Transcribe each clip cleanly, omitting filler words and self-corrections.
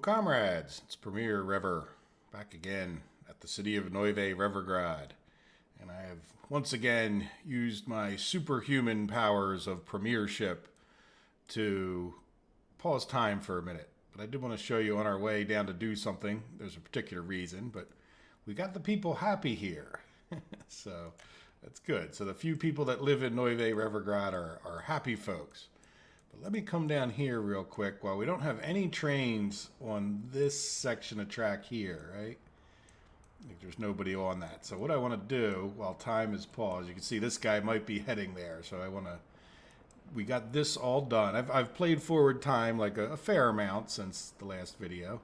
comrades, it's Premier Rever back again at the city of Neuve Revergrad, and I have once again used my superhuman powers of premiership to pause time for a minute. But I did want to show you on our way down to do something. There's a particular reason, but we got the people happy here. So that's good. So the few people that live in Neuve Revergrad are happy folks. But let me come down here real quick. While we don't have any trains on this section of track here, right? Like there's nobody on that. So what I want to do while time is paused, you can see this guy might be heading there. So I want to, we got this all done. I've played forward time like a fair amount since the last video.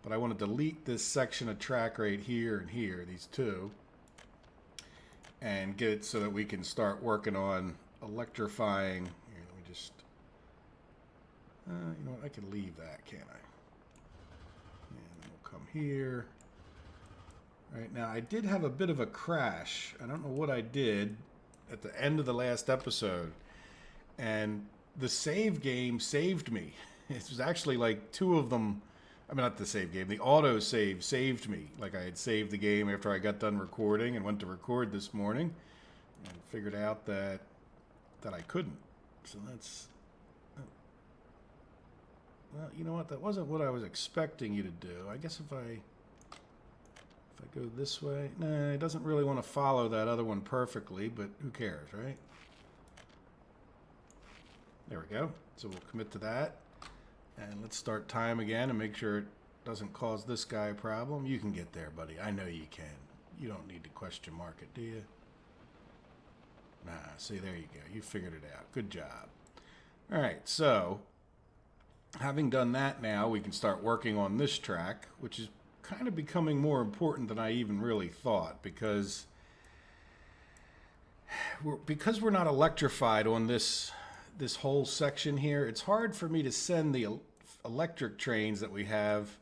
But I want to delete this section of track right here and here, these two. And get it so that we can start working on electrifying. Here, let me just... you know what, I can leave that, can't I? And then we'll come here. All right, now I did have a bit of a crash. I don't know what I did at the end of the last episode. And the save game saved me. It was actually like two of them. I mean, not the save game. The auto save saved me. Like I had saved the game after I got done recording and went to record this morning. And figured out that I couldn't. So that's... Well, you know what? That wasn't what I was expecting you to do. I guess if I go this way... Nah, it doesn't really want to follow that other one perfectly, but who cares, right? There we go. So we'll commit to that. And let's start time again and make sure it doesn't cause this guy a problem. You can get there, buddy. I know you can. You don't need to question mark it, do you? Nah, see, there you go. You figured it out. Good job. All right, so... having done that now, we can start working on this track, which is kind of becoming more important than I even really thought, because we're not electrified on this whole section here. It's hard for me to send the electric trains that we have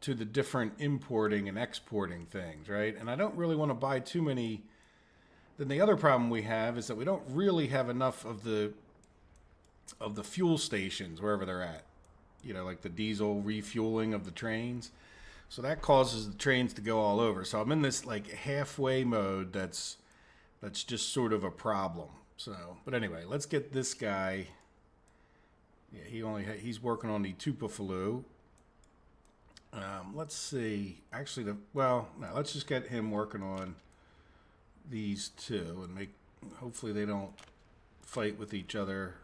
to the different importing and exporting things, right? And I don't really want to buy too many. Then the other problem we have is that we don't really have enough of the fuel stations wherever they're at. You know, like the diesel refueling of the trains. So that causes the trains to go all over. So I'm in this like halfway mode that's just sort of a problem. So, but anyway, let's get this guy. Yeah, he's working on the Tupafaloo. Let's see. Actually, no, let's just get him working on these two and hopefully they don't fight with each other.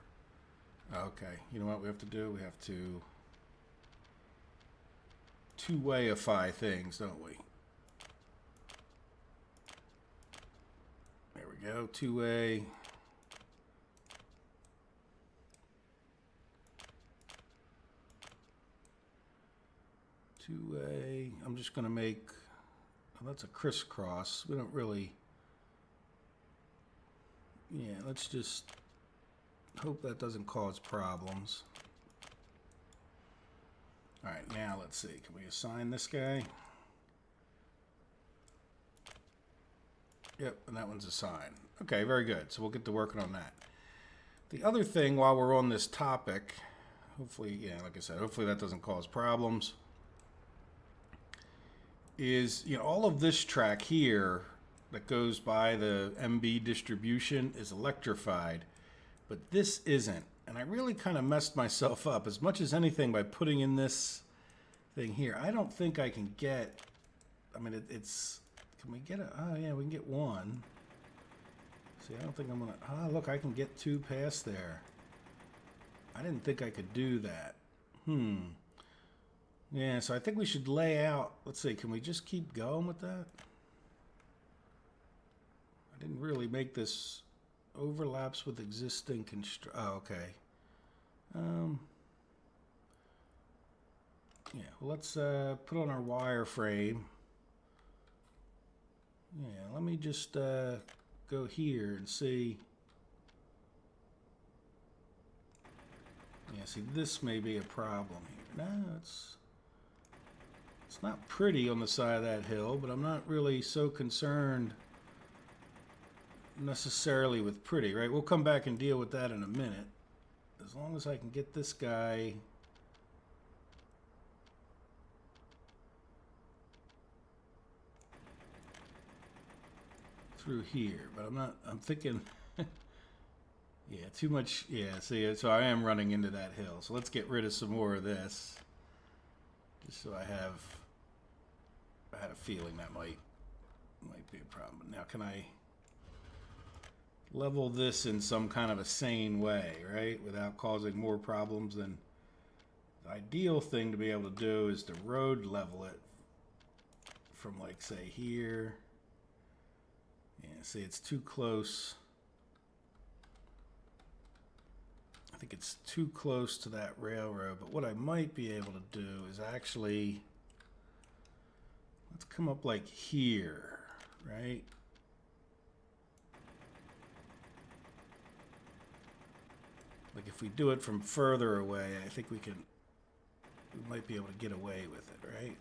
Okay, you know what we have to do? We have to two-wayify things, don't we? There we go, two-way. Two-way. I'm just going to make, oh, that's a crisscross. We don't really, yeah, let's just hope that doesn't cause problems. All right, now let's see. Can we assign this guy? Yep, and that one's assigned. Okay, very good. So we'll get to working on that. The other thing while we're on this topic, hopefully, yeah, like I said, hopefully that doesn't cause problems, is, you know, all of this track here that goes by the MB distribution is electrified. But this isn't, and I really kind of messed myself up as much as anything by putting in this thing here. I don't think I can get, I mean, it's, can we get oh yeah, we can get one. See, I don't think I'm gonna, look, I can get two past there. I didn't think I could do that. Yeah, so I think we should lay out, let's see, can we just keep going with that? I didn't really make this overlaps with existing oh, okay. Yeah, well, let's put on our wireframe. Yeah, let me just go here and see. Yeah, see, this may be a problem here. No, it's not pretty on the side of that hill, but I'm not really so concerned necessarily with pretty, right? We'll come back and deal with that in a minute. As long as I can get this guy through here, but I'm thinking, yeah, too much, yeah, see, so I am running into that hill. So let's get rid of some more of this, just so I had a feeling that might be a problem. Now, can I level this in some kind of a sane way, right, without causing more problems? Than the ideal thing to be able to do is to road level it from, like, say here. Yeah, see, it's too close. I think it's too close to that railroad, but what I might be able to do is actually, let's come up like here, right? Like if we do it from further away, I think we might be able to get away with it, right?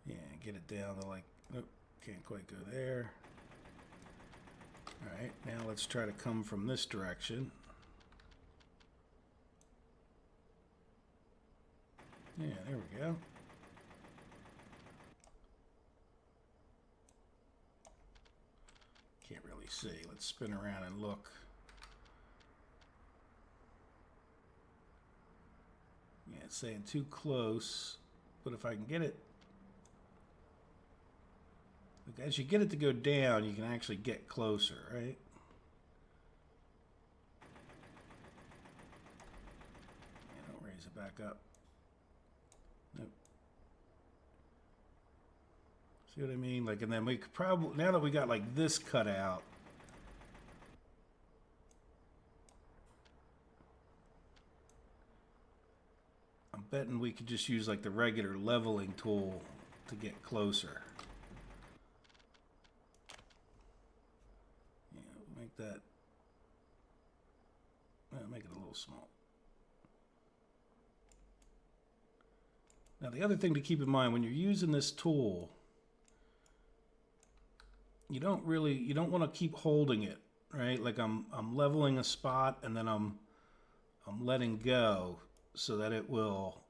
Yeah, get it down to like, nope, can't quite go there. All right, now let's try to come from this direction. Yeah, there we go. Can't really see. Let's spin around and look. Yeah, it's saying too close, but if I can get it, as you get it to go down, you can actually get closer, right? Yeah, don't raise it back up. Nope. See what I mean? Like, and then we could probably, now that we got like this cut out, I'm betting we could just use like the regular leveling tool to get closer. Yeah, make that, make it a little small. Now the other thing to keep in mind when you're using this tool, you don't want to keep holding it, right? Like I'm leveling a spot and then I'm letting go so that it will,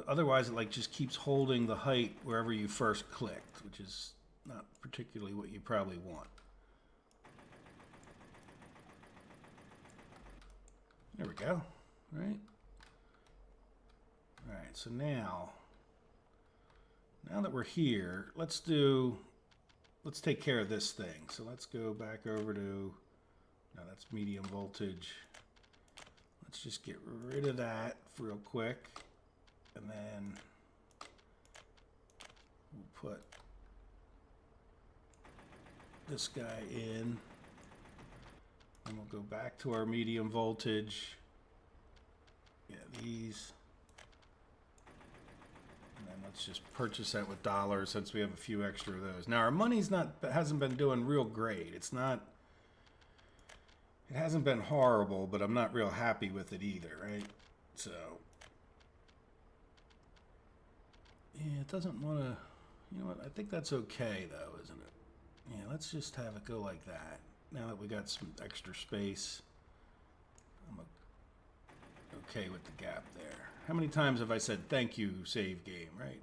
otherwise it like just keeps holding the height wherever you first clicked, which is not particularly what you probably want. There we go, right? All right, so now that we're here, let's take care of this thing. So let's go back over to, no, that's medium voltage. Let's just get rid of that real quick. And then we'll put this guy in. And we'll go back to our medium voltage. Yeah, these. And then let's just purchase that with dollars since we have a few extra of those. Now our money's hasn't been doing real great. It hasn't been horrible, but I'm not real happy with it either, right? So, yeah, it doesn't want to, you know what, I think that's okay though, isn't it? Yeah, let's just have it go like that. Now that we got some extra space, I'm okay with the gap there. How many times have I said thank you, save game, right?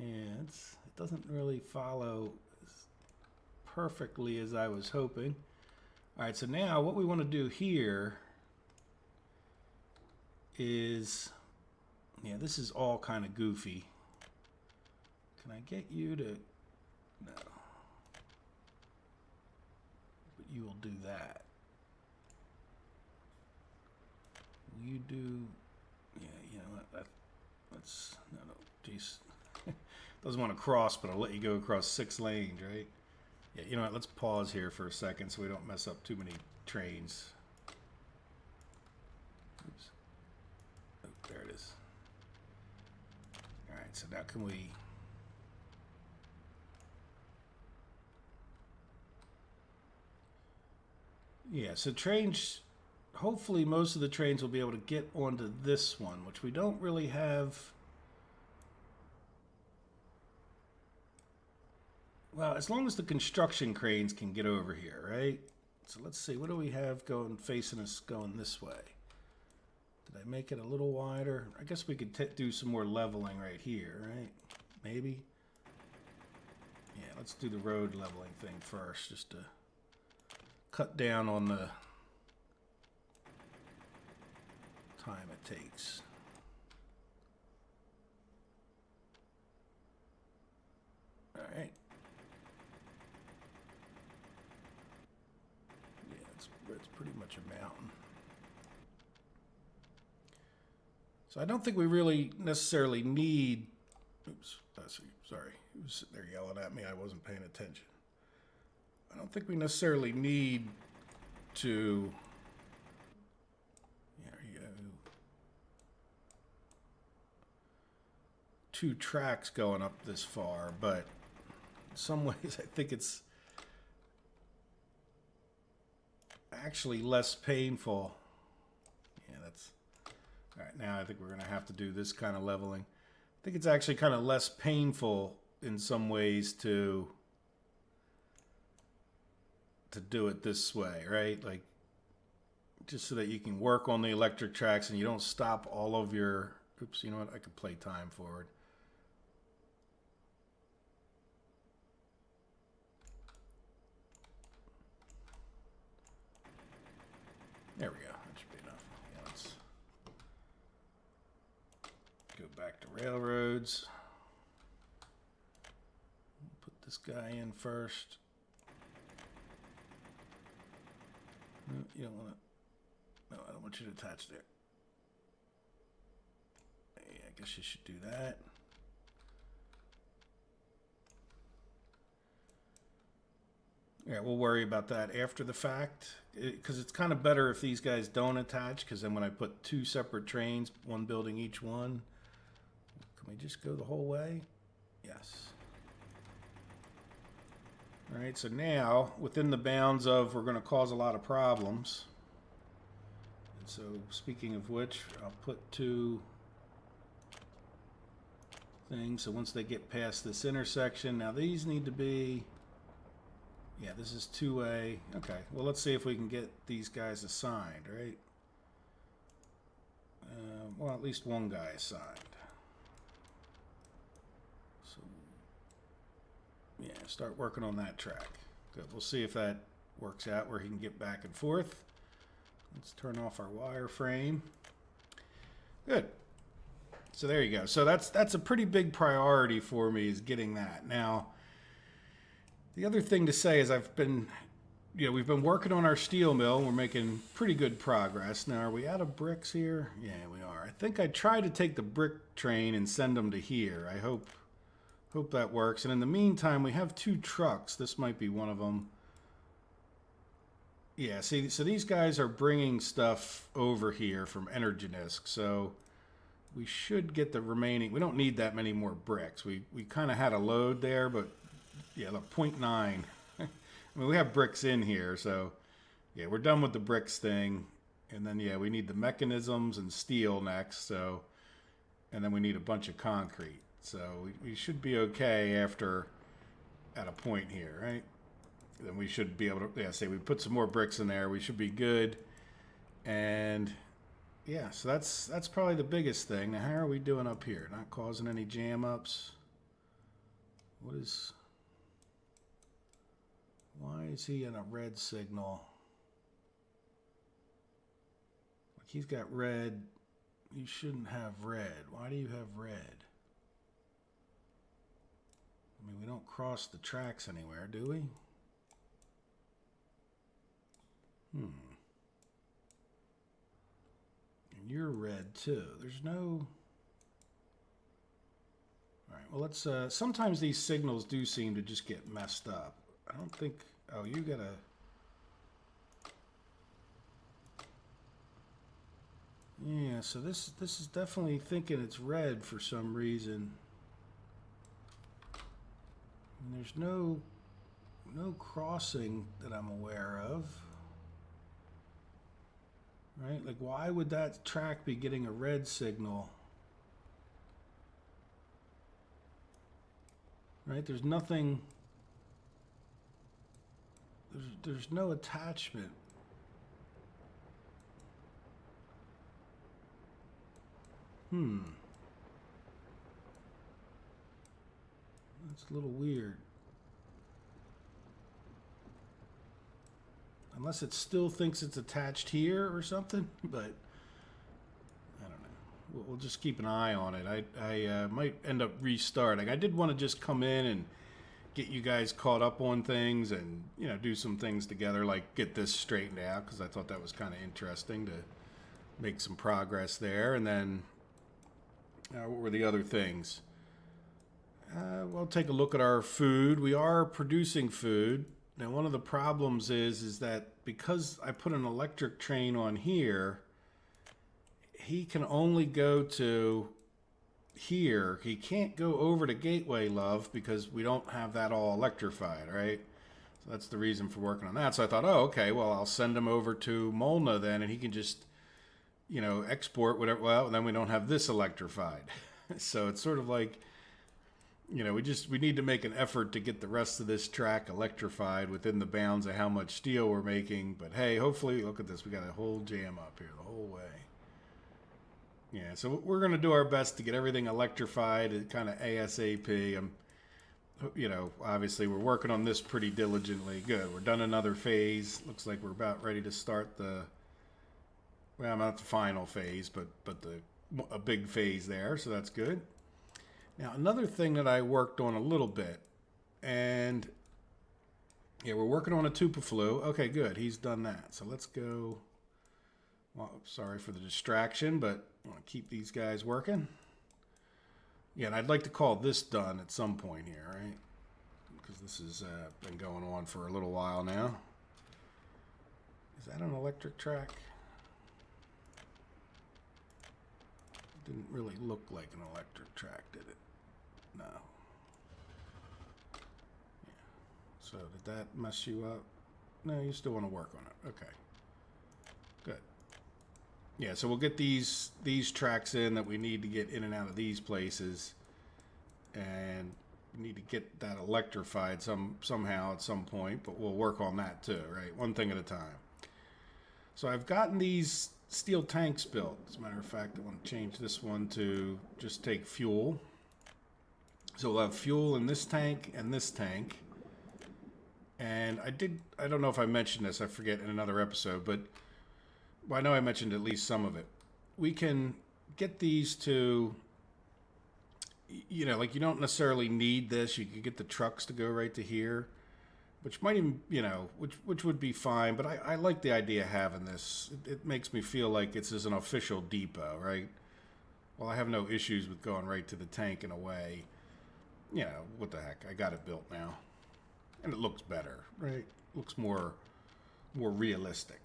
Yeah, it doesn't really follow as perfectly as I was hoping. All right, so now what we want to do here is, yeah, this is all kind of goofy. Can I get you to, no. But you will do that. Will you do, yeah, you know what, let's, no, geez. Doesn't want to cross, but I'll let you go across 6 lanes, right? Yeah, you know what, let's pause here for a second so we don't mess up too many trains. Oops. Oh, there it is. All right, so now can we... Yeah, so trains, hopefully most of the trains will be able to get onto this one, which we don't really have... Well, as long as the construction cranes can get over here, right? So let's see, what do we have going facing us going this way? Did I make it a little wider? I guess we could do some more leveling right here, right? Maybe. Yeah, let's do the road leveling thing first, just to cut down on the time it takes. All right. Yeah, it's pretty much a mountain. So I don't think we really necessarily need. Oops, sorry. He was sitting there yelling at me. I wasn't paying attention. I don't think we necessarily need to. There you go. 2 tracks going up this far, but in some ways I think it's actually less painful. Yeah, that's all right. Now I think we're going to have to do this kind of leveling. I think it's actually kind of less painful in some ways to do it this way, right? Like, just so that you can work on the electric tracks and you don't stop all of your. Oops, you know what? I could play time forward. There we go. That should be enough. Yeah, let's go back to railroads. Put this guy in first. No, you don't want to. No, I don't want you to attach there. Yeah, I guess you should do that. Yeah, we'll worry about that after the fact, because it's kind of better if these guys don't attach, because then when I put 2 separate trains, one building each one. Can we just go the whole way? Yes. All right, so now, within the bounds of we're going to cause a lot of problems. And so, speaking of which, I'll put 2 things. So once they get past this intersection, now these need to be... Yeah, this is 2A. Okay, well, let's see if we can get these guys assigned, right? Well, at least one guy assigned. So, yeah, start working on that track. Good. We'll see if that works out where he can get back and forth. Let's turn off our wireframe. Good. So there you go. So that's a pretty big priority for me, is getting that. Now, the other thing to say is we've been working on our steel mill. We're making pretty good progress. Now, are we out of bricks here? Yeah, we are. I think I tried to take the brick train and send them to here. I hope that works. And in the meantime, we have 2 trucks. This might be one of them. Yeah, see, so these guys are bringing stuff over here from Energinisk. So we should get the remaining. We don't need that many more bricks. We kind of had a load there, but yeah, look, 0.9. I mean, we have bricks in here, so yeah, we're done with the bricks thing. And then, yeah, we need the mechanisms and steel next, so, and then we need a bunch of concrete. So we should be okay at a point here, right? Then we should be able to, yeah, say we put some more bricks in there, we should be good. And yeah, so that's probably the biggest thing. Now, how are we doing up here? Not causing any jam ups? Why is he in a red signal? Like, he's got red. You shouldn't have red. Why do you have red? I mean, we don't cross the tracks anywhere, do we? And you're red too. There's no... All right, well, let's... sometimes these signals do seem to just get messed up. I don't think... Oh, you gotta... Yeah, so this is definitely thinking it's red for some reason. And there's no crossing that I'm aware of. Right? Like, why would that track be getting a red signal? Right? There's nothing... There's no attachment. That's a little weird. Unless it still thinks it's attached here or something, but I don't know. We'll just keep an eye on it. I might end up restarting. I did want to just come in and get you guys caught up on things and, you know, do some things together, like get this straightened out, because I thought that was kind of interesting to make some progress there. And then what were the other things? We'll take a look at our food. We are producing food. Now, one of the problems is that because I put an electric train on here, he can only go to here. He can't go over to Gateway Love because we don't have that all electrified, right? So that's the reason for working on that. So I thought, oh, okay, well, I'll send him over to Molna then, and he can just, you know, export whatever. Well, then we don't have this electrified. So it's sort of like, you know, we need to make an effort to get the rest of this track electrified within the bounds of how much steel we're making. But hey, hopefully, look at this. We got a whole jam up here the whole way. Yeah, so we're going to do our best to get everything electrified kind of ASAP. You know, obviously we're working on this pretty diligently. Good. We're done another phase. Looks like we're about ready to start well, not the final phase, but a big phase there. So that's good. Now, another thing that I worked on a little bit, and yeah, we're working on a Tupaflu. Okay, good. He's done that. So let's go. Well, sorry for the distraction, but I want to keep these guys working. Yeah, and I'd like to call this done at some point here, right? Because this has been going on for a little while now. Is that an electric track? It didn't really look like an electric track, did it? No. Yeah. So did that mess you up? No, you still want to work on it. Okay. Good. Yeah, so we'll get these tracks in that we need to get in and out of these places, and we need to get that electrified somehow at some point, but we'll work on that too, right? One thing at a time. So I've gotten these steel tanks built. As a matter of fact, I want to change this one to just take fuel. So we'll have fuel in this tank and this tank. And I don't know if I mentioned this, I forget in another episode, but well, I know I mentioned at least some of it. We can get these to, you know, like you don't necessarily need this. You can get the trucks to go right to here, which might even, you know, which would be fine. But I like the idea of having this. It makes me feel like it's as an official depot, right? Well, I have no issues with going right to the tank in a way. You know, what the heck? I got it built now. And it looks better, right? Looks more realistic.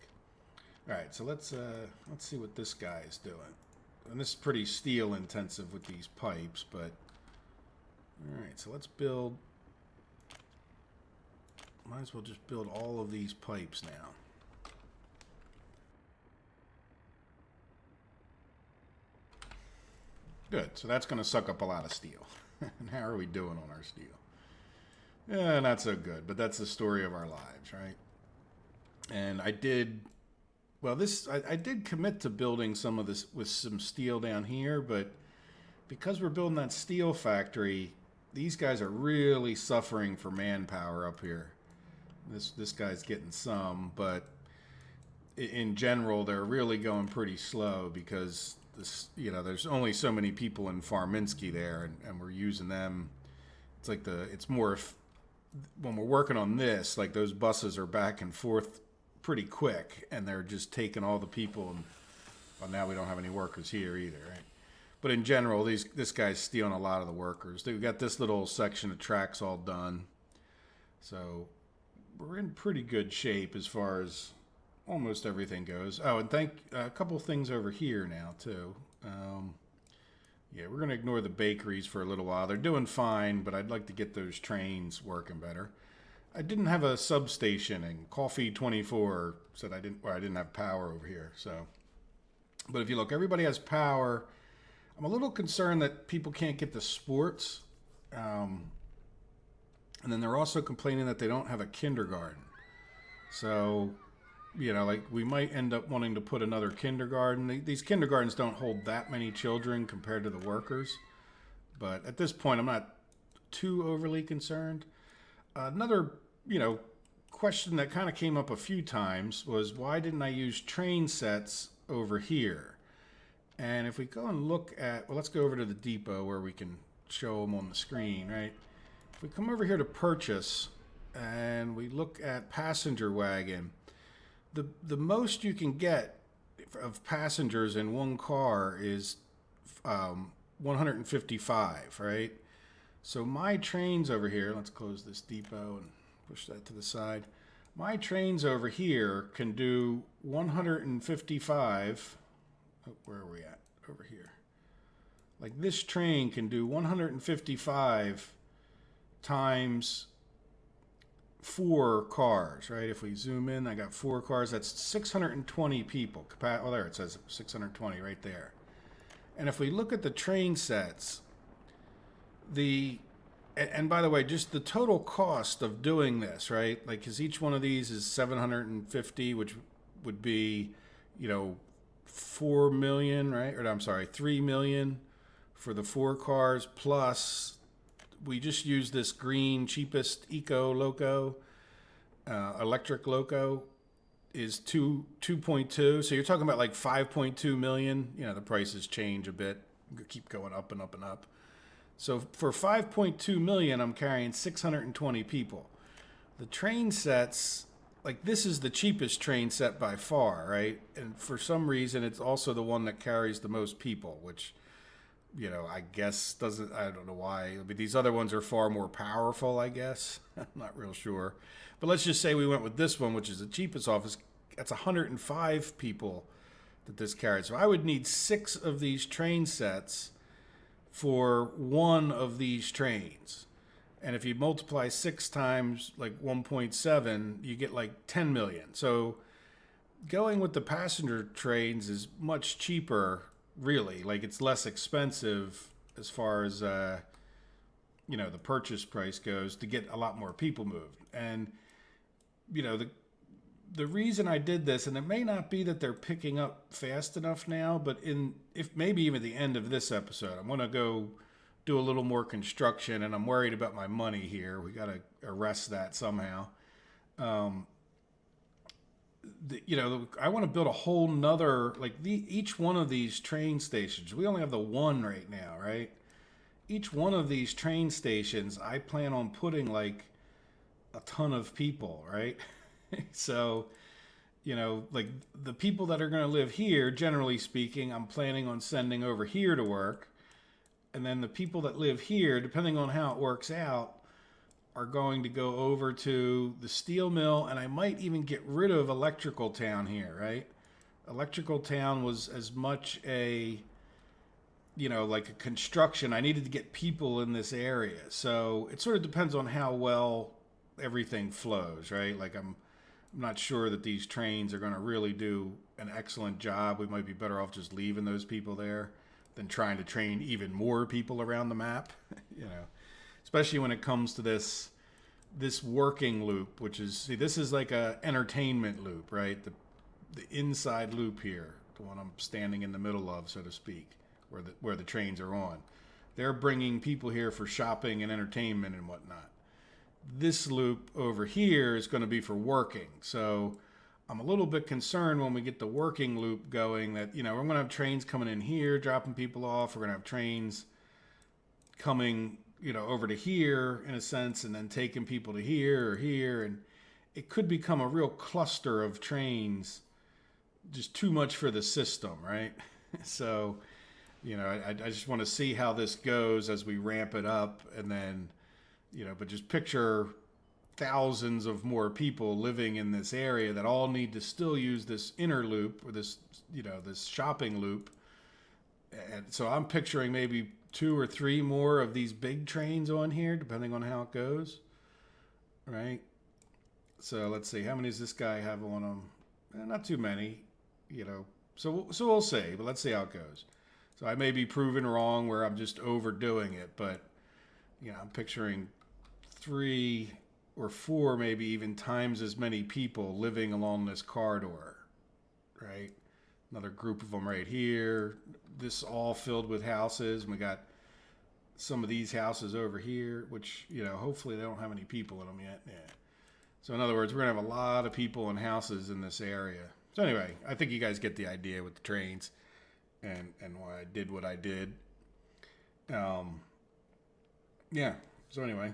All right, so let's see what this guy is doing. And this is pretty steel intensive with these pipes, but all right, so let's build. Might as well just build all of these pipes now. Good, so that's going to suck up a lot of steel. And how are we doing on our steel? Yeah, not so good, but that's the story of our lives, right? And I did commit to building some of this with some steel down here, but because we're building that steel factory, these guys are really suffering for manpower up here. This guy's getting some, but in general, they're really going pretty slow because this, you know, there's only so many people in Farminsky there, and we're using them. It's like it's more when we're working on this, like those buses are back and forth pretty quick, and they're just taking all the people, and well, now we don't have any workers here either, right? But in general, this guy's stealing a lot of the workers. We've got this little section of tracks all done, so we're in pretty good shape as far as almost everything goes. Oh, and a couple things over here now too. Yeah, we're gonna ignore the bakeries for a little while. They're doing fine, but I'd like to get those trains working better. I didn't have a substation, and Coffee 24 said I didn't have power over here. So, but if you look, everybody has power. I'm a little concerned that people can't get the sports, and then they're also complaining that they don't have a kindergarten. So, like we might end up wanting to put another kindergarten. These kindergartens don't hold that many children compared to the workers. But at this point, I'm not too overly concerned. Another, question that kind of came up a few times was why didn't I use train sets over here? And if we go and look at, well, let's go over to the depot where we can show them on the screen, right? If we come over here to purchase and we look at passenger wagon, the most you can get of passengers in one car is 155, right? So my trains over here, let's close this depot and push that to the side. My trains over here can do 155. Oh, where are we at? Over here. Like this train can do 155 times 4 cars, right? If we zoom in, I got 4 cars. That's 620 people. Oh, there it says 620 right there. And if we look at the train sets, and by the way, just the total cost of doing this, right? Like, because each one of these is 750, which would be, 4 million, right? Or I'm sorry, 3 million for the 4 cars, plus we just use this green, cheapest eco loco, electric loco is 2.2. So you're talking about like 5.2 million. The prices change a bit, keep going up and up and up. So for 5.2 million, I'm carrying 620 people. The train sets, like this is the cheapest train set by far, right? And for some reason, it's also the one that carries the most people, which, I guess I don't know why. I mean, these other ones are far more powerful, I guess. I'm not real sure. But let's just say we went with this one, which is the cheapest office. That's 105 people that this carries. So I would need 6 of these train sets for one of these trains. And if you multiply 6 times like 1.7, you get like 10 million. So going with the passenger trains is much cheaper, really. Like it's less expensive as far as, the purchase price goes to get a lot more people moved. And, the reason I did this, and it may not be that they're picking up fast enough now, but if maybe even the end of this episode, I'm going to go do a little more construction, and I'm worried about my money here. We got to arrest that somehow. I want to build a whole nother, each one of these train stations. We only have the one right now, right? Each one of these train stations, I plan on putting like a ton of people, right? So, the people that are going to live here, generally speaking, I'm planning on sending over here to work. And then the people that live here, depending on how it works out, are going to go over to the steel mill. And I might even get rid of Electrical Town here, right? Electrical Town was as much like a construction. I needed to get people in this area. So it sort of depends on how well everything flows, right? Like I'm not sure that these trains are going to really do an excellent job. We might be better off just leaving those people there than trying to train even more people around the map, especially when it comes to this working loop, which is, this is like a entertainment loop, right? The inside loop here, the one I'm standing in the middle of, so to speak, where the trains are on. They're bringing people here for shopping and entertainment and whatnot. This loop over here is going to be for working. So I'm a little bit concerned when we get the working loop going that, we're going to have trains coming in here, dropping people off. We're going to have trains coming, over to here in a sense, and then taking people to here or here. And it could become a real cluster of trains, just too much for the system, right? So, I just want to see how this goes as we ramp it up, and then, but just picture thousands of more people living in this area that all need to still use this inner loop or this, this shopping loop. And so I'm picturing maybe 2 or 3 more of these big trains on here, depending on how it goes. Right. So let's see. How many does this guy have on him? Not too many, so we'll see, but let's see how it goes. So I may be proven wrong where I'm just overdoing it, but, I'm picturing 3 or 4, maybe even times as many people living along this corridor, right? Another group of them right here. This all filled with houses. We got some of these houses over here, which, you know, hopefully they don't have any people in them yet. Yeah. So in other words, we're going to have a lot of people and houses in this area. So anyway, I think you guys get the idea with the trains and why I did what I did. Yeah. So anyway.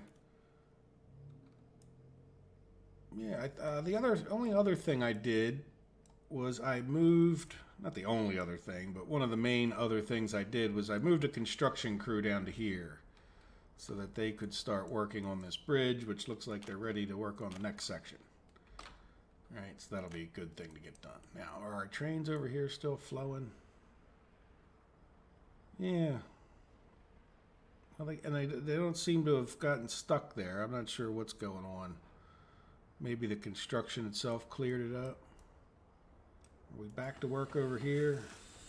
Yeah, the only other thing I did was I moved, not the only other thing, but one of the main other things I did was I moved a construction crew down to here so that they could start working on this bridge, which looks like they're ready to work on the next section. All right, so that'll be a good thing to get done. Now, are our trains over here still flowing? Yeah. Well, they don't seem to have gotten stuck there. I'm not sure what's going on. Maybe the construction itself cleared it up. Are we back to work over here?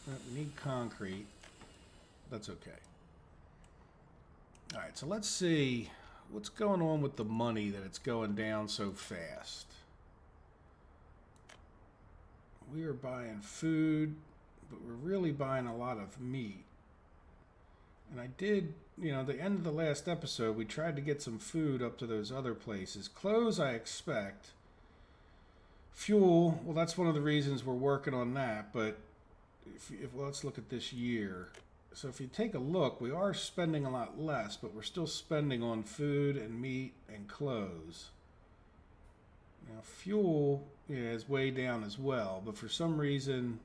We need concrete. That's okay. All right, so let's see what's going on with the money that it's going down so fast. We are buying food, but we're really buying a lot of meat. And I did, you know, the end of the last episode, we tried to get some food up to those other places. Clothes, I expect. Fuel, well, that's one of the reasons we're working on that. But well, let's look at this year. So if you take a look, we are spending a lot less, but we're still spending on food and meat and clothes. Now, fuel, yeah, is way down as well, but for some reason...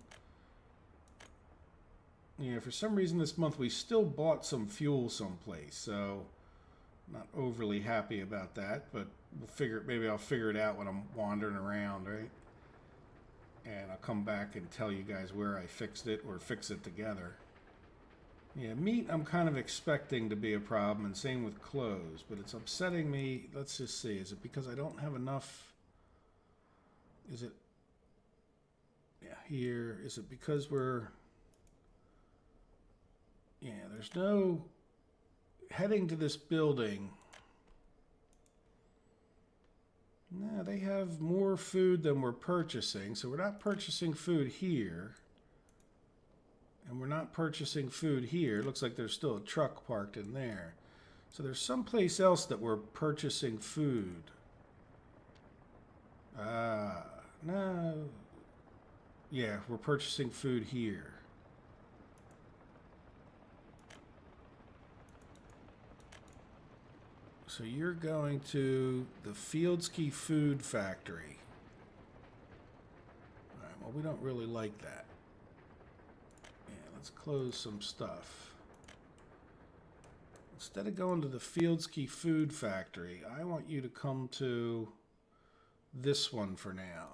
Yeah, for some reason this month we still bought some fuel someplace, so not overly happy about that, but maybe I'll figure it out when I'm wandering around, right? And I'll come back and tell you guys where I fixed it or fix it together. Yeah, meat I'm kind of expecting to be a problem, and same with clothes, but it's upsetting me. Let's just see, is it because I don't have enough? Is it, yeah, here, is it because we're... Yeah, there's no heading to this building. No, they have more food than we're purchasing, so we're not purchasing food here. And we're not purchasing food here. It looks like there's still a truck parked in there. So there's someplace else that we're purchasing food. No. Yeah, we're purchasing food here. So you're going to the Fieldski Food Factory. All right, well, we don't really like that. Yeah, let's close some stuff. Instead of going to the Fieldski Food Factory, I want you to come to this one for now.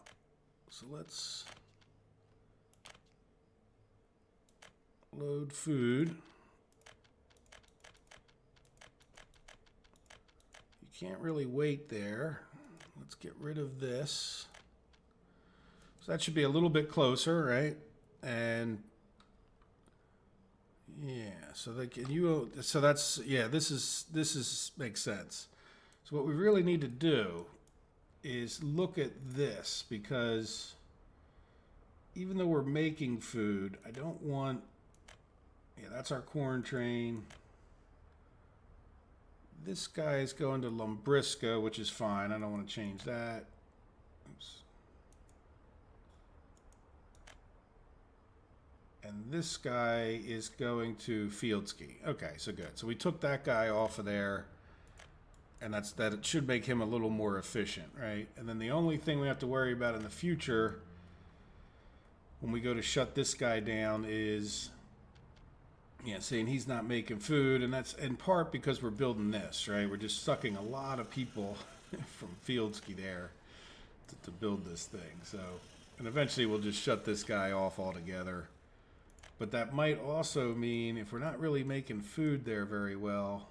So let's load food. Can't really wait there. Let's get rid of this. So that should be a little bit closer, right? And yeah, so that's, yeah, this is makes sense. So what we really need to do is look at this, because even though we're making food, I don't want, yeah, that's our corn train. This guy is going to Lumbrisca, which is fine. I don't want to change that. Oops. And this guy is going to Fieldski. Okay, so good. So we took that guy off of there, and it should make him a little more efficient, right? And then the only thing we have to worry about in the future when we go to shut this guy down is... Yeah, saying he's not making food, and that's in part because we're building this, right? We're just sucking a lot of people from Fieldski there to build this thing. So, and eventually we'll just shut this guy off altogether. But that might also mean if we're not really making food there very well,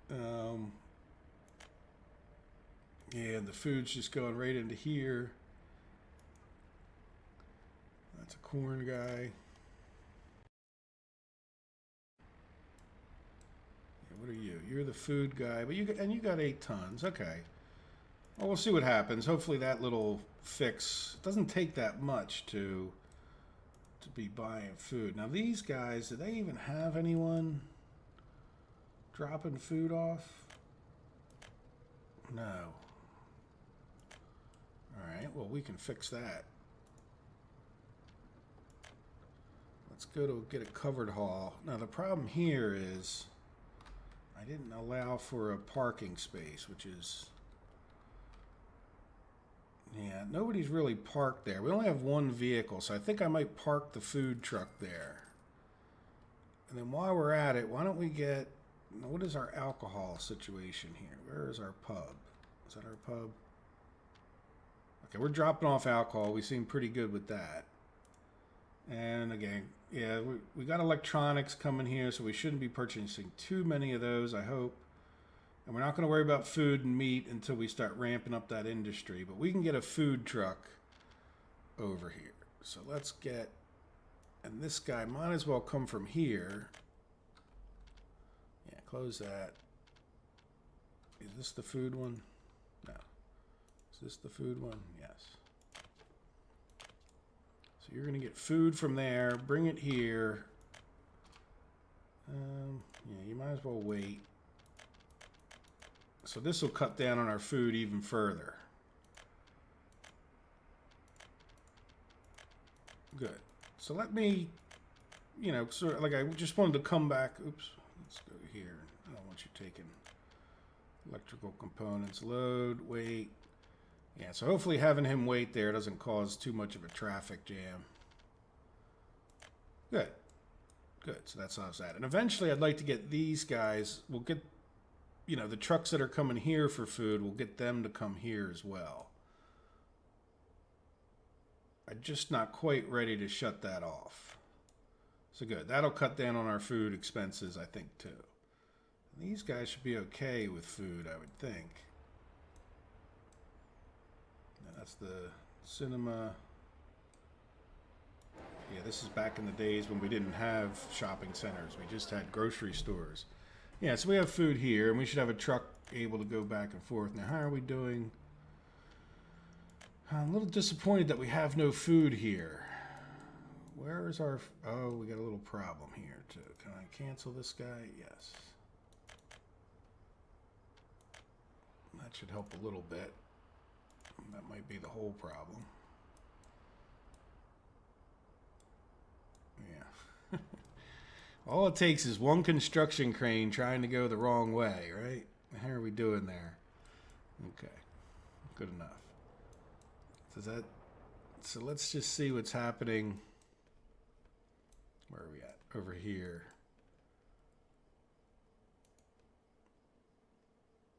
yeah, and the food's just going right into here. That's a corn guy. What are you? you're the food guy, but you got 8 tons. Okay. Well, we'll see what happens. Hopefully that little fix doesn't take that much to be buying food. Now these guys, do they even have anyone dropping food off? No. All right. Well, we can fix that. Let's go to get a covered haul. Now the problem here is I didn't allow for a parking space, which is, yeah, nobody's really parked there. We only have one vehicle, so I think I might park the food truck there. And then while we're at it, why don't we get, what is our alcohol situation here? Where is our pub? Is that our pub? Okay, we're dropping off alcohol. We seem pretty good with that. And again, yeah, we got electronics coming here, so we shouldn't be purchasing too many of those, I hope. And we're not going to worry about food and meat until we start ramping up that industry. But we can get a food truck over here. So let's get, and this guy might as well come from here. Yeah, close that. Is this the food one? No. Is this the food one? Yes. So you're going to get food from there, bring it here. Yeah, you might as well wait. So this will cut down on our food even further. Good. So let me, you know, sort of like I just wanted to come back. Oops. Let's go here. I don't want you taking electrical components. Load, wait. Yeah, so hopefully having him wait there doesn't cause too much of a traffic jam. Good. Good. So that solves that. And eventually I'd like to get these guys, we'll get, you know, the trucks that are coming here for food, we'll get them to come here as well. I'm just not quite ready to shut that off. So good. That'll cut down on our food expenses, I think, too. These guys should be okay with food, I would think. Now, that's the cinema. Yeah, this is back in the days when we didn't have shopping centers. We just had grocery stores. Yeah, so we have food here, and we should have a truck able to go back and forth. Now, how are we doing? I'm a little disappointed that we have no food here. Where is our... Oh, we got a little problem here, too. Can I cancel this guy? Yes. That should help a little bit. That might be the whole problem. Yeah. All it takes is one construction crane trying to go the wrong way, right? How are we doing there? Okay. Good enough. So let's just see what's happening. Where are we at? Over here.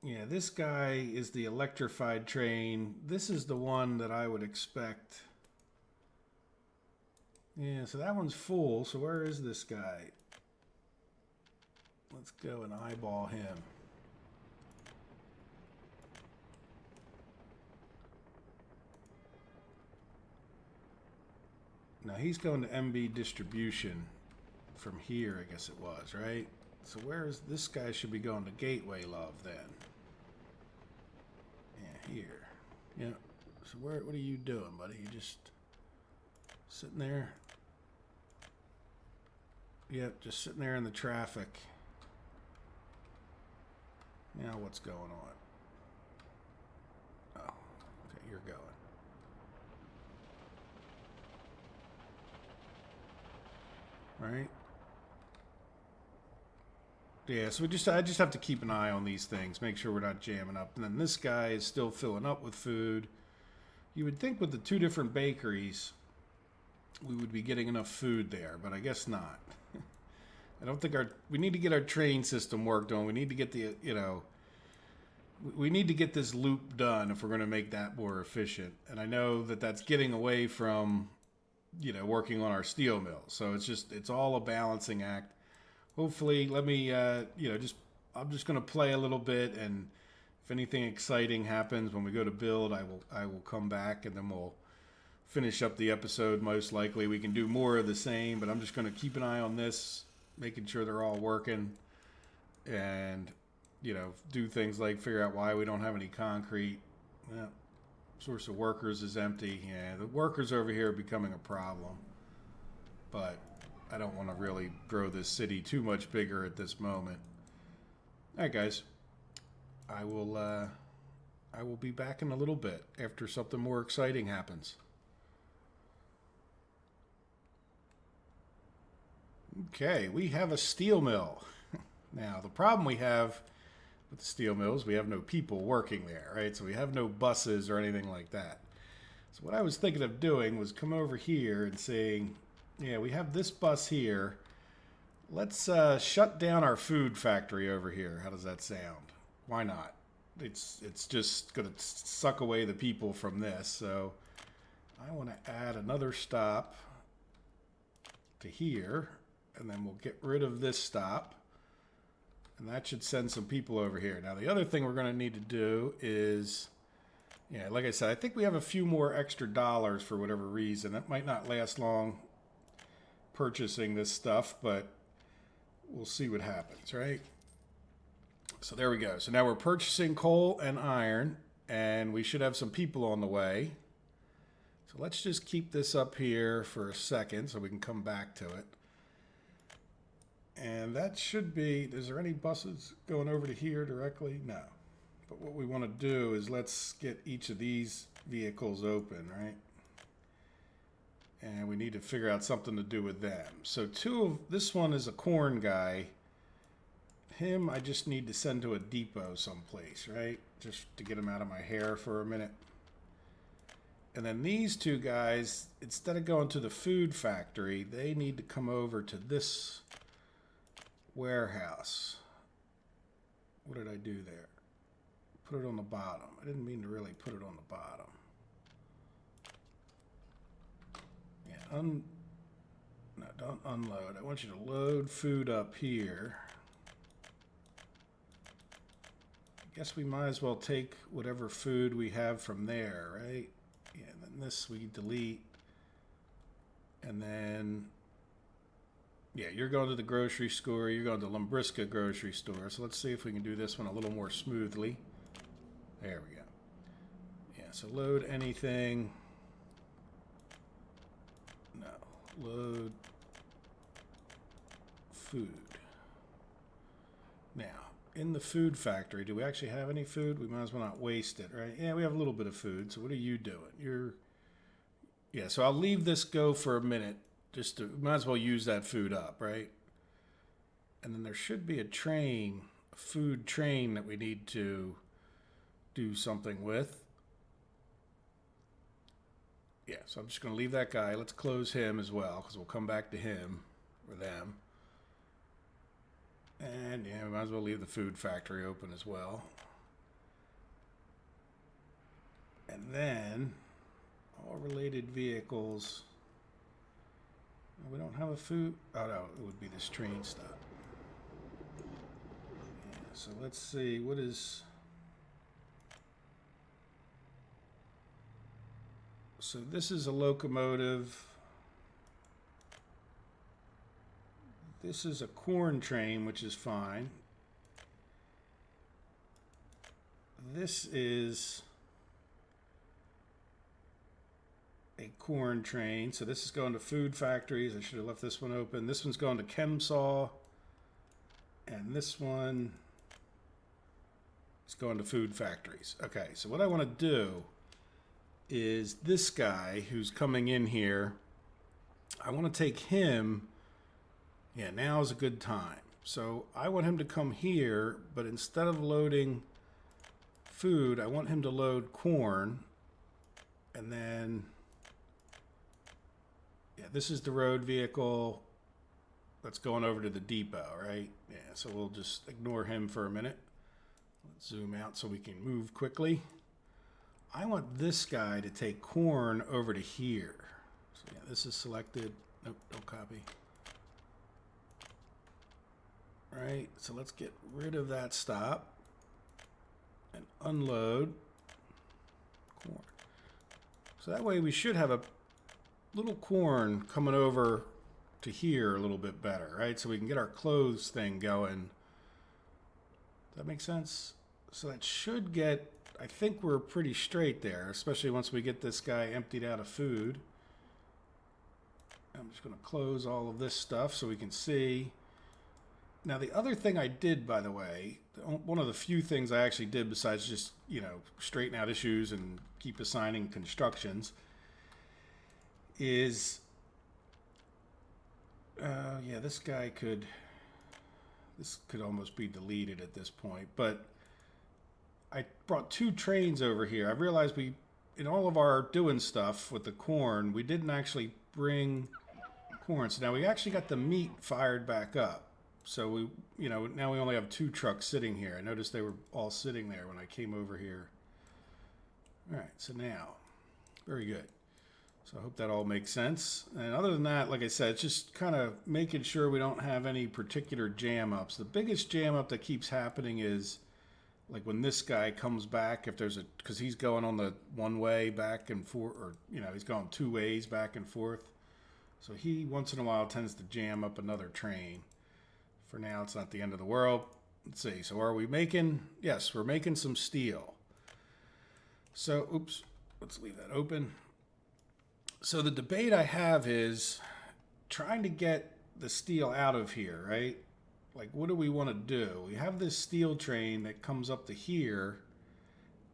Yeah, this guy is the electrified train. This is the one that I would expect. Yeah, so that one's full. So where is this guy? Let's go and eyeball him. Now he's going to MB distribution from here, I guess it was, right? So where is this guy? Should be going to Gateway Love then. Yeah, here. Yeah. So what are you doing, buddy? You just sitting there? Yep, just sitting there in the traffic. Now what's going on? Oh, okay, you're going. Right? Yeah, so I just have to keep an eye on these things, make sure we're not jamming up. And then this guy is still filling up with food. You would think with the two different bakeries, we would be getting enough food there, but I guess not. I don't think we need to get our train system worked on. We need to get the, you know, we need to get this loop done if we're going to make that more efficient. And I know that that's getting away from, you know, working on our steel mill. So it's all a balancing act. Hopefully, let me, you know, I'm just going to play a little bit, and if anything exciting happens when we go to build, I will come back, and then we'll finish up the episode. Most likely, we can do more of the same, but I'm just going to keep an eye on this, making sure they're all working, and do things like figure out why we don't have any concrete. Well, source of workers is empty. Yeah, the workers over here are becoming a problem. But I don't want to really grow this city too much bigger at this moment. All right, guys. I will be back in a little bit after something more exciting happens. Okay, we have a steel mill. Now, the problem we have with the steel mills, we have no people working there, right? So we have no buses or anything like that. So what I was thinking of doing was come over here and saying, yeah, we have this bus here. Let's shut down our food factory over here. How does that sound? Why not? It's just going to suck away the people from this. So I want to add another stop to here, and then we'll get rid of this stop. And that should send some people over here. Now, the other thing we're going to need to do is, yeah, like I said, I think we have a few more extra dollars for whatever reason. It might not last long purchasing this stuff, but we'll see what happens, right? So there we go. So now we're purchasing coal and iron, and we should have some people on the way. So let's just keep this up here for a second so we can come back to it. And that should be, is there any buses going over to here directly? No. But what we want to do is let's get each of these vehicles open, right? And we need to figure out something to do with them. So this one is a corn guy. Him, I just need to send to a depot someplace, right? Just to get him out of my hair for a minute. And then these two guys, instead of going to the food factory, they need to come over to this warehouse. What did I do there? Put it on the bottom. I didn't mean to really put it on the bottom. Yeah, no, don't unload. I want you to load food up here. I guess we might as well take whatever food we have from there, right? Yeah, and then this we delete. And then, yeah, you're going to the grocery store. You're going to the Lumbriska grocery store. So let's see if we can do this one a little more smoothly. There we go. Yeah, so load anything. No, load food. Now, in the food factory, do we actually have any food? We might as well not waste it, right? Yeah, we have a little bit of food. So what are you doing? Yeah, so I'll leave this go for a minute. Just to, might as well use that food up, right? And then there should be a train, a food train that we need to do something with. Yeah, so I'm just going to leave that guy. Let's close him as well, because we'll come back to him or them. And yeah, we might as well leave the food factory open as well. And then all related vehicles. We don't have a food. Oh no, it would be this train stop. Yeah, so let's see, what is. So this is a locomotive. This is a corn train, which is fine. This is a corn train. So this is going to food factories. I should have left this one open. This one's going to Chemsaw. And this one is going to food factories. Okay, so what I want to do is this guy who's coming in here, I want to take him. Yeah, now is a good time. So I want him to come here, but instead of loading food, I want him to load corn. And then, yeah, this is the road vehicle that's going over to the depot, right? Yeah, so we'll just ignore him for a minute. Let's zoom out so we can move quickly. I want this guy to take corn over to here. So yeah, this is selected. Nope, don't copy. Right, so let's get rid of that stop and unload corn. So that way we should have a little corn coming over to here a little bit better, right? So we can get our clothes thing going That makes sense? So that should get, I think we're pretty straight there, especially once we get this guy emptied out of food. I'm just going to close all of this stuff so we can see. Now, the other thing I did, by the way, one of the few things I actually did besides just, you know, straighten out issues and keep assigning constructions is, yeah, this could almost be deleted at this point, but I brought 2 trains over here. I realized in all of our doing stuff with the corn, we didn't actually bring corn. So now we actually got the meat fired back up. So we, you know, now we only have 2 trucks sitting here. I noticed they were all sitting there when I came over here. All right, so now, very good. So I hope that all makes sense. And other than that, like I said, it's just kind of making sure we don't have any particular jam ups. The biggest jam up that keeps happening is like when this guy comes back, if there's because he's going on the one way back and forth, or, you know, he's going 2 ways back and forth. So he once in a while tends to jam up another train. For now, it's not the end of the world. Let's see. So are we making, yes, we're making some steel. So, oops, let's leave that open. So the debate I have is trying to get the steel out of here, right? Like, what do we want to do? We have this steel train that comes up to here,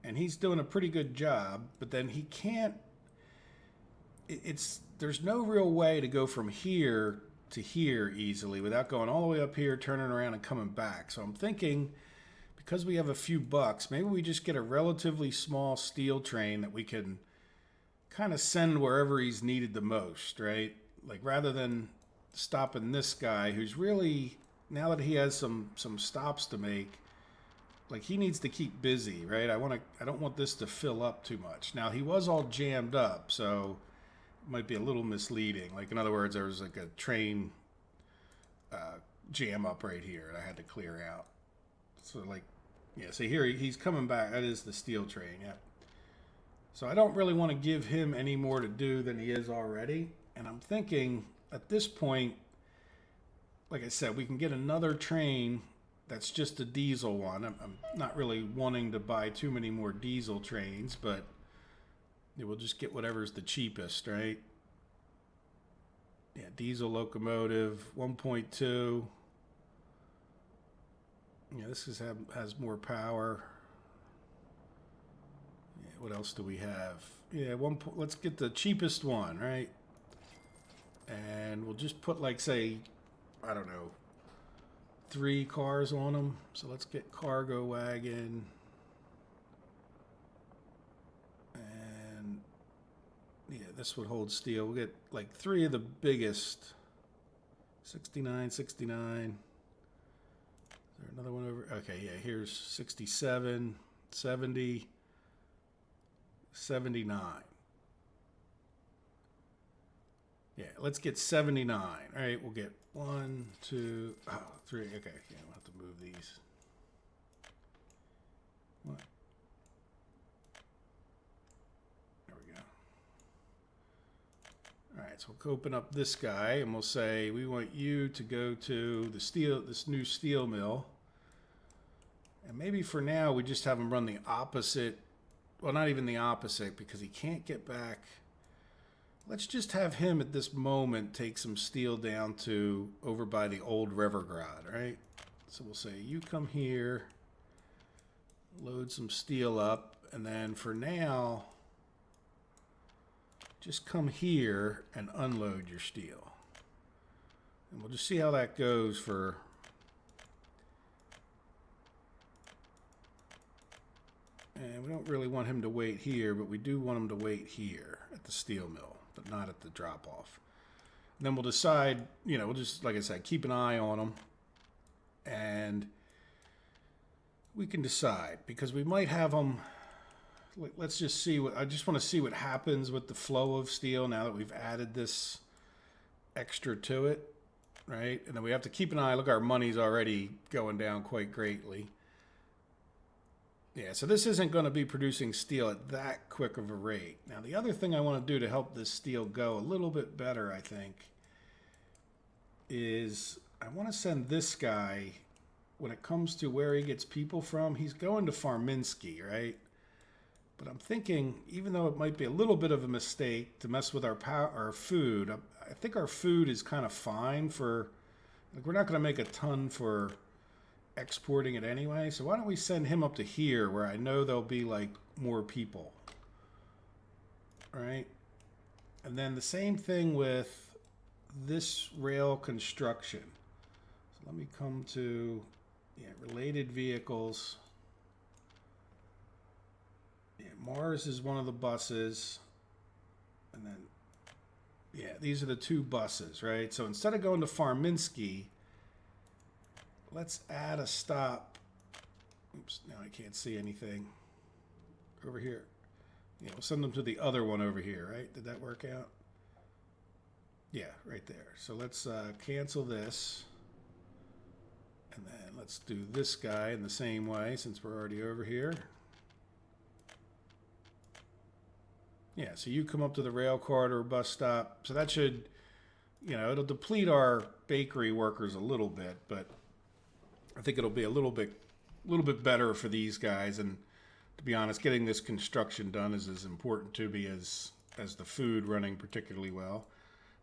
and he's doing a pretty good job, but then he can't, there's no real way to go from here to here easily without going all the way up here, turning around and coming back. So I'm thinking, because we have a few bucks, maybe we just get a relatively small steel train that we can kind of send wherever he's needed the most, right? Like, rather than stopping this guy who's really, now that he has some stops to make, like, he needs to keep busy, right? I don't want this to fill up too much. Now, he was all jammed up, so it might be a little misleading. Like, in other words, there was like a train jam up right here that I had to clear out. So, like, yeah, see here, he's coming back. That is the steel train, yeah. So I don't really want to give him any more to do than he is already. And I'm thinking at this point, like I said, we can get another train that's just a diesel one. I'm not really wanting to buy too many more diesel trains, but we'll just get whatever's the cheapest, right? Yeah, diesel locomotive, 1.2. Yeah, this has more power. What else do we have? Yeah, let's get the cheapest one, right? And we'll just put, like, say, I don't know, 3 cars on them. So let's get cargo wagon. And yeah, this would hold steel. We'll get like 3 of the biggest. 69, 69. Is there another one over? Okay, yeah, here's 67, 70. 79. Yeah, let's get 79. All right, we'll get 1, 2, 3. Okay, yeah, we'll have to move these. What? There we go. All right, so we'll open up this guy and we'll say we want you to go to this new steel mill. And maybe for now we just have him run the opposite. Well, not even the opposite, because he can't get back. Let's just have him at this moment take some steel down to over by the old Rivergrad, right? So we'll say, you come here, load some steel up, and then for now, just come here and unload your steel. And we'll just see how that goes for... And we don't really want him to wait here, but we do want him to wait here at the steel mill, but not at the drop-off. And then we'll decide, you know, we'll just, like I said, keep an eye on him. And we can decide, because we might have them, let's just see I just want to see what happens with the flow of steel now that we've added this extra to it, right? And then we have to keep an eye. Look, our money's already going down quite greatly. Yeah, so this isn't going to be producing steel at that quick of a rate. Now, the other thing I want to do to help this steel go a little bit better, I think, is I want to send this guy when it comes to where he gets people from, he's going to Farminsky, right? But I'm thinking, even though it might be a little bit of a mistake to mess with our food, I think our food is kind of fine for, like, we're not going to make a ton for exporting it anyway. So why don't we send him up to here where I know there'll be like more people, right? And then the same thing with this rail construction. So let me come to related vehicles. Mars is one of the buses, and then these are the two buses, right? So instead of going to Farminsky, let's add a stop. Oops, now I can't see anything over here. We'll send them to the other one over here, right? Did that work out? Yeah, right there. So let's cancel this, and then let's do this guy in the same way since we're already over here. Yeah, so you come up to the rail corridor bus stop. So that should, it'll deplete our bakery workers a little bit, but I think it'll be a little bit better for these guys. And to be honest, getting this construction done is as important to me as the food running particularly well.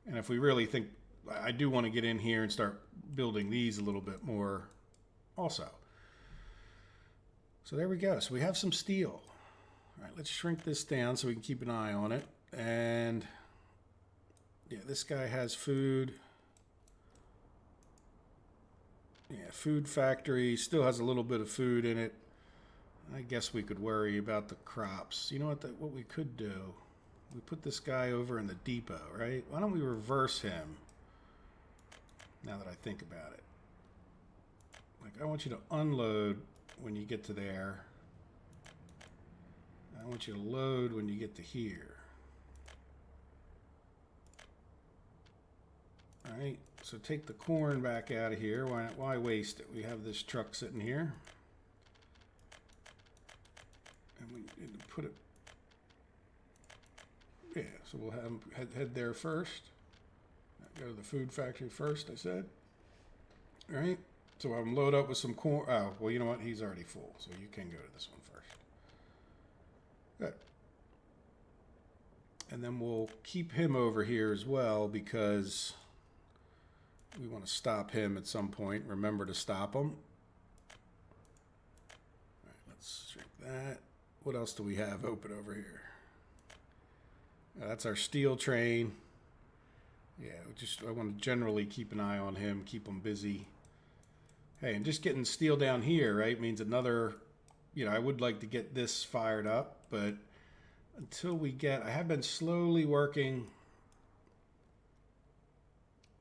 And if we really think, I do want to get in here and start building these a little bit more also. So there we go. So we have some steel. All right, let's shrink this down so we can keep an eye on it. And this guy has food. Food factory still has a little bit of food in it. I guess we could worry about the crops. You know what we could do? We put this guy over in the depot, right? Why don't we reverse him? Now that I think about it. Like, I want you to unload when you get to there. I want you to load when you get to here. All right, so take the corn back out of here. Why waste it? We have this truck sitting here. And we need to put it, so we'll have him head there first. Go to the food factory first, I said. All right, so I'm load up with some corn. Oh, well, you know what? He's already full, so you can go to this one first. Good. And then we'll keep him over here as well because we want to stop him at some point. Remember to stop him. All right, let's shrink that. What else do we have open over here? That's our steel train. I want to generally keep an eye on him, keep him busy. Hey, and just getting steel down here, right, means another, I would like to get this fired up, but until we get, I have been slowly working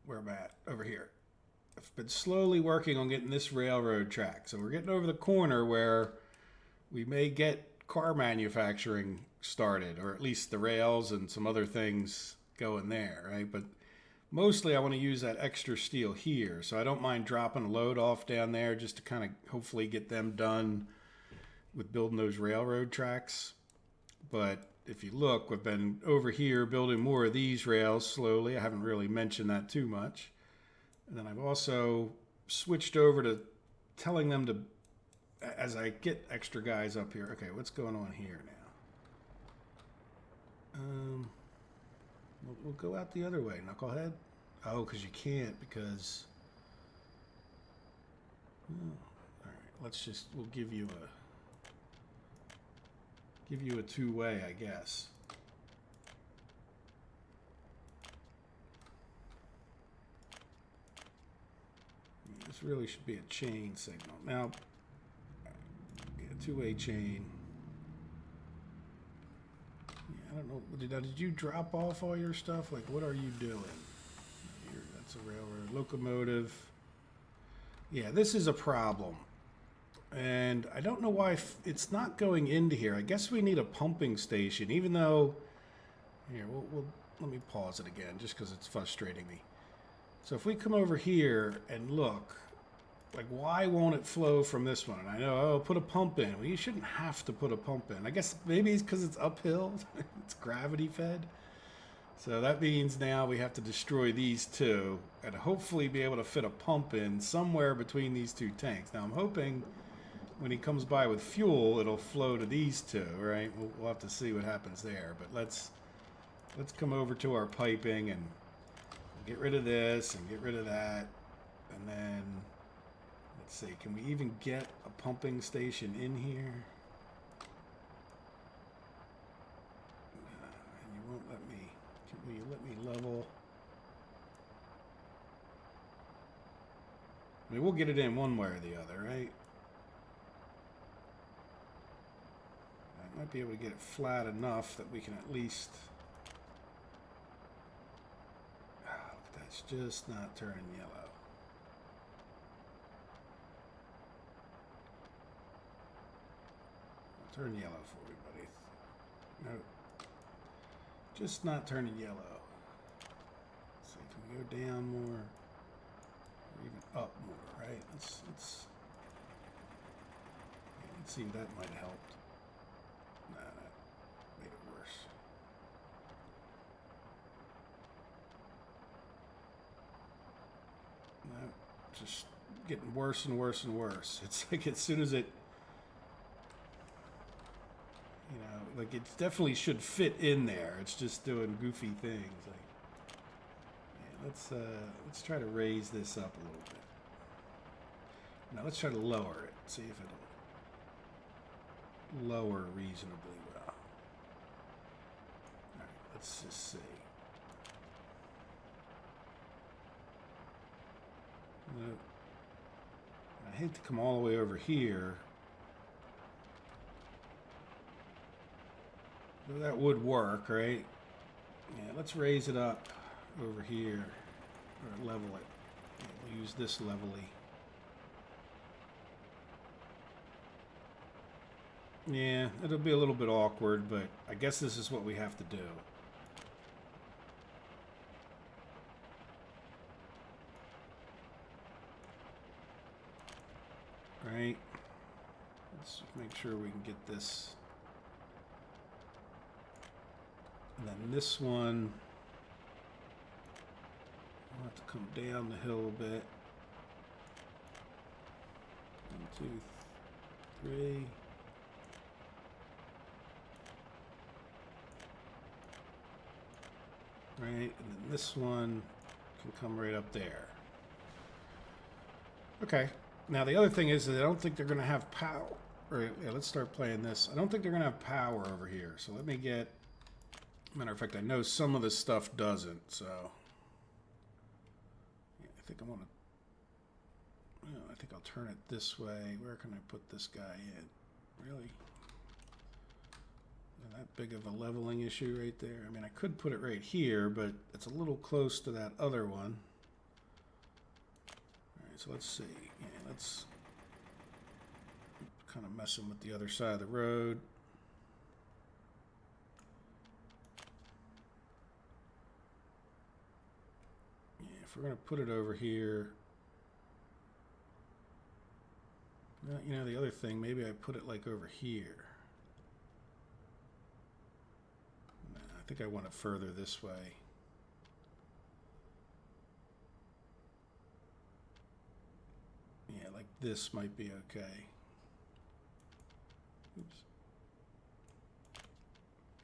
where I'm at, over here. I've been slowly working on getting this railroad track. So we're getting over the corner where we may get car manufacturing started, or at least the rails and some other things going there, right? But mostly I want to use that extra steel here. So I don't mind dropping a load off down there just to kind of hopefully get them done with building those railroad tracks. But if you look, we've been over here building more of these rails slowly. I haven't really mentioned that too much. And then I've also switched over to telling them to, as I get extra guys up here. Okay, what's going on here now? We'll go out the other way, knucklehead. Oh, because you can't, because... Oh, all right, we'll give you a two-way, I guess. This really should be a chain signal. Now, two-way chain. I don't know. Did you drop off all your stuff? Like, what are you doing? That's a railroad locomotive. Yeah, this is a problem. And I don't know why it's not going into here. I guess we need a pumping station, even though... Here, let me pause it again, just because it's frustrating me. So if we come over here and look, like, why won't it flow from this one? And I know, put a pump in. Well, you shouldn't have to put a pump in. I guess maybe it's because it's uphill. It's gravity fed. So that means now we have to destroy these two and hopefully be able to fit a pump in somewhere between these two tanks. Now I'm hoping when he comes by with fuel, it'll flow to these two, right? We'll have to see what happens there. But let's come over to our piping and get rid of this and get rid of that. And then, let's see, can we even get a pumping station in here? And you won't let me, will you let me level? I mean, we'll get it in one way or the other, right? I might be able to get it flat enough that we can at least... Oh, look, that's just not turning yellow. Turn yellow for me, buddy. No. Just not turning yellow. Let's see, can we go down more? Or even up more, right? Let's see if that might have helped. Nah, that made it worse. No, just getting worse and worse and worse. It's like as soon as it, you know, like it definitely should fit in there. It's just doing goofy things. Like, yeah, let's try to raise this up a little bit. Now let's try to lower it. See if it'll lower reasonably well. All right, let's just see. No, I hate to come all the way over here. That would work, right? Yeah, let's raise it up over here, or level it. Yeah, we'll use this levelly. Yeah, it'll be a little bit awkward, but I guess this is what we have to do. Right? Let's make sure we can get this. And then this one, we'll have to come down the hill a bit. 1, 2, 3. Right, and then this one can come right up there. Okay, now the other thing is that I don't think they're going to have power. Right, yeah, let's start playing this. I don't think they're going to have power over here. So let me get... Matter of fact, I know some of this stuff doesn't, so... Yeah, I think I want to... Well, I think I'll turn it this way. Where can I put this guy in? Really? Isn't that big of a leveling issue right there? I mean, I could put it right here, but it's a little close to that other one. Alright, so let's see. Yeah, let's... kind of messing with the other side of the road. If we're going to put it over here, well, you know, the other thing, maybe I put it like over here. Nah, I think I want it further this way. Yeah, like this might be okay. Oops.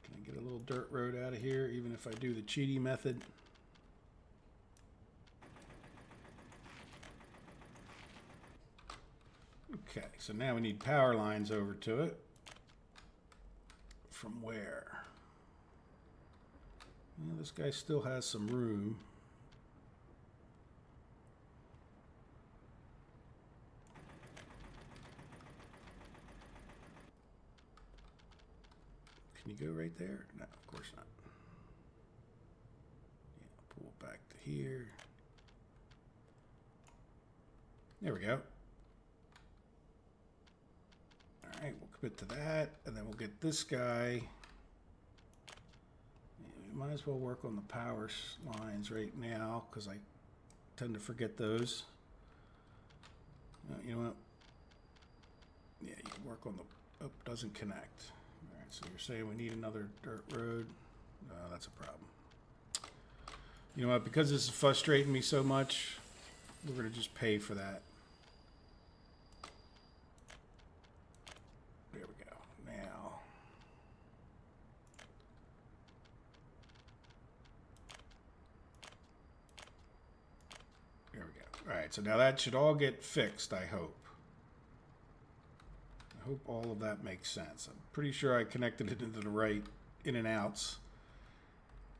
Can I get a little dirt road out of here, even if I do the cheaty method? Okay, so now we need power lines over to it. From where? Well, this guy still has some room. Can you go right there? No, of course not. Yeah, pull it back to here. There we go. Alright, we'll commit to that, and then we'll get this guy. We might as well work on the power lines right now, because I tend to forget those. You know what? Yeah, you can work on the... Oh, doesn't connect. Alright, so you're saying we need another dirt road? No, that's a problem. You know what? Because this is frustrating me so much, we're going to just pay for that. There we go. Now. There we go. All right, so now that should all get fixed, I hope. I hope all of that makes sense. I'm pretty sure I connected it into the right in and outs.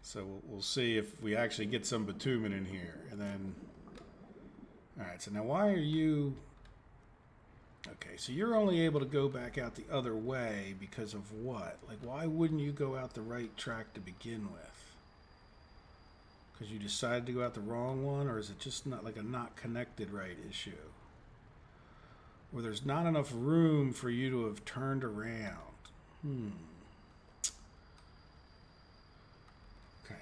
So we'll see if we actually get some bitumen in here. And then, all right, so now why are you, okay, so you're only able to go back out the other way because of what? Like, why wouldn't you go out the right track to begin with? Because you decided to go out the wrong one, or is it just not like a not connected right issue? Or there's not enough room for you to have turned around? Okay.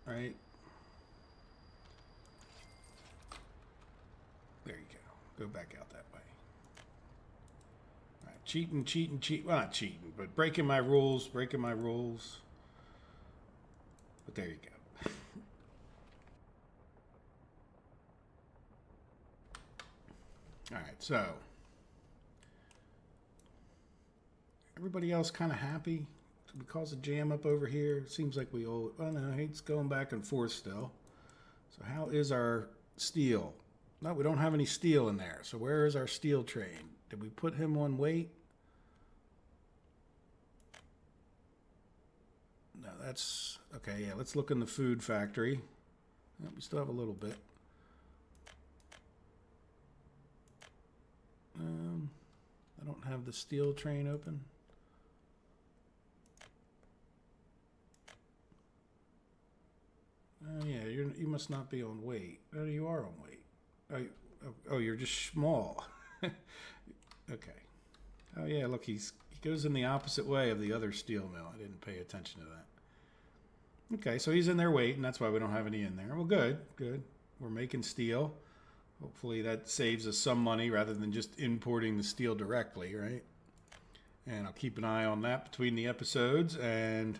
Right. There you go. Go back out that way. All right. Cheating. Well, not cheating, but breaking my rules. But there you go. All right, so everybody else kind of happy? Did we cause a jam up over here? Seems like we owe. Oh no, it's going back and forth still. So how is our steel? No, we don't have any steel in there. So where is our steel train? Did we put him on weight? No, that's okay. Yeah, let's look in the food factory. Yeah, we still have a little bit. I don't have the steel train open. Oh yeah, you must not be on weight. Oh, you are on weight. Oh, you're just small. Okay. Oh yeah, look, he goes in the opposite way of the other steel mill. I didn't pay attention to that. Okay, so he's in their weight, and that's why we don't have any in there. Well, good. We're making steel. Hopefully that saves us some money rather than just importing the steel directly, right? And I'll keep an eye on that between the episodes. And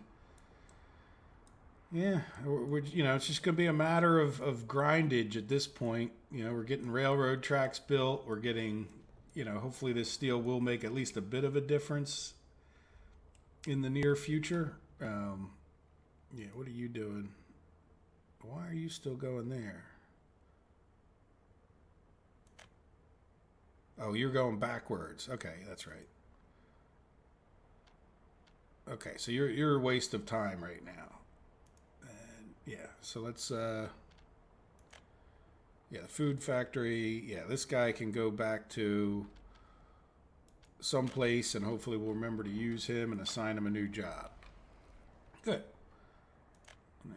yeah, it's just going to be a matter of grindage at this point. We're getting railroad tracks built. We're getting, hopefully this steel will make at least a bit of a difference in the near future. Yeah, what are you doing? Why are you still going there? Oh, you're going backwards. Okay, that's right. Okay, so you're a waste of time right now. And yeah, so let's yeah, the food factory. Yeah, this guy can go back to someplace, and hopefully we'll remember to use him and assign him a new job. Good. Now,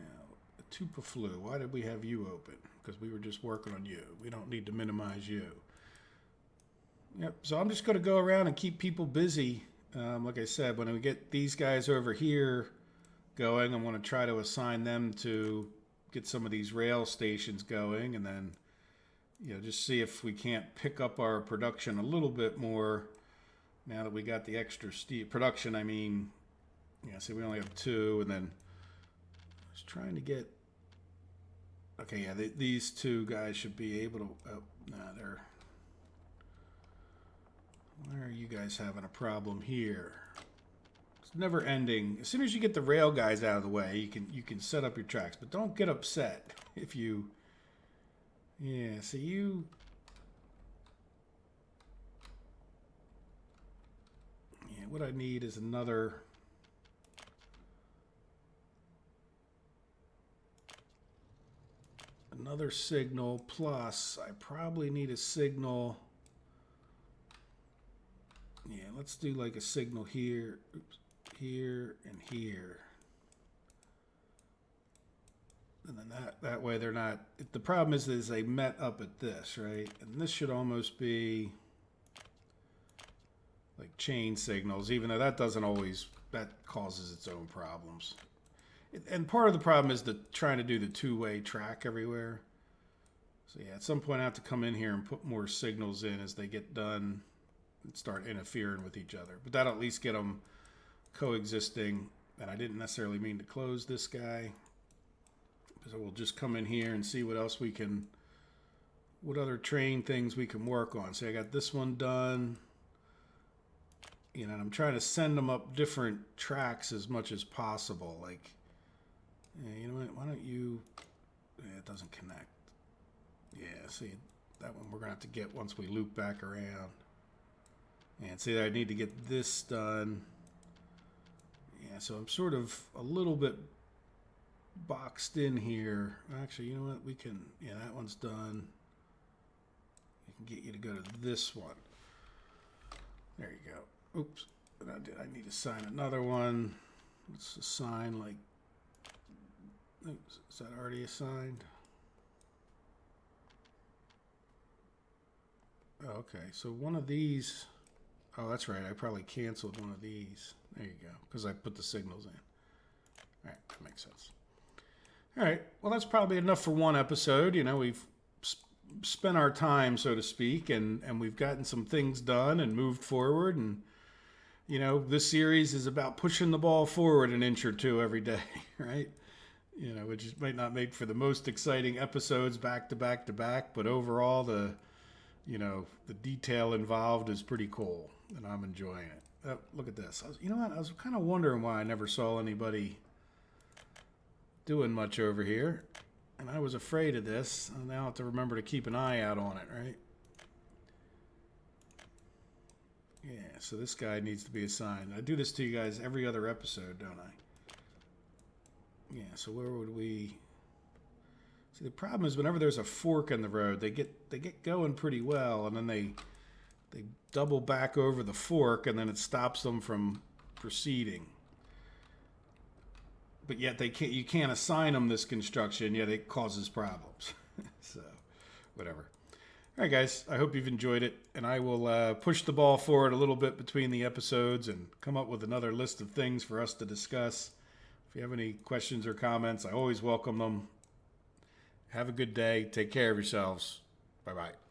the Tupa flu. Why did we have you open? Because we were just working on you. We don't need to minimize you. Yep, so I'm just going to go around and keep people busy. Like I said, when we get these guys over here going, I'm going to try to assign them to get some of these rail stations going, and then, just see if we can't pick up our production a little bit more now that we got the extra steel production. I mean, see, we only have 2, and then I was trying to get. Okay, yeah, these 2 guys should be able to. Oh, no, they're. Why are you guys having a problem here? It's never ending. As soon as you get the rail guys out of the way, you can set up your tracks, but don't get upset if you. Yeah, so you. Yeah, what I need is another. Another signal, plus I probably need a signal. Yeah, let's do like a signal here, here, and here. And then that way they're not, the problem is they met up at this, right? And this should almost be like chain signals, even though that doesn't always, that causes its own problems. And part of the problem is trying to do the 2-way track everywhere. So yeah, at some point I have to come in here and put more signals in as they get done. start interfering with each other. But that'll at least get them coexisting. And I didn't necessarily mean to close this guy. So we'll just come in here and see what else we can, what other train things we can work on. So I got this one done. You know, and I'm trying to send them up different tracks as much as possible. Like, yeah, you know what, why don't you, yeah, it doesn't connect. Yeah, see, that one we're going to have to get once we loop back around. And see, I need to get this done. Yeah, so I'm sort of a little bit boxed in here. Actually, you know what? We can, yeah, that one's done. I can get you to go to this one. There you go. Oops. But I need to assign another one. Let's assign like, oops, is that already assigned? Oh, okay, so one of these, oh, that's right. I probably canceled one of these. There you go, because I put the signals in. All right, that makes sense. All right, well, that's probably enough for one episode. You know, we've spent our time, so to speak, and we've gotten some things done and moved forward. And, you know, this series is about pushing the ball forward an inch or two every day, right? You know, which might not make for the most exciting episodes back to back to back, but overall, you know, the detail involved is pretty cool, and I'm enjoying it. Look at this. You know what? I was kind of wondering why I never saw anybody doing much over here, and I was afraid of this. I now have to remember to keep an eye out on it, right? Yeah, so this guy needs to be assigned. I do this to you guys every other episode, don't I? Yeah, so where would we... See, the problem is whenever there's a fork in the road, they get going pretty well, and then they double back over the fork, and then it stops them from proceeding. But yet you can't assign them this construction, yet it causes problems. So, whatever. All right, guys, I hope you've enjoyed it, and I will push the ball forward a little bit between the episodes and come up with another list of things for us to discuss. If you have any questions or comments, I always welcome them. Have a good day. Take care of yourselves. Bye-bye.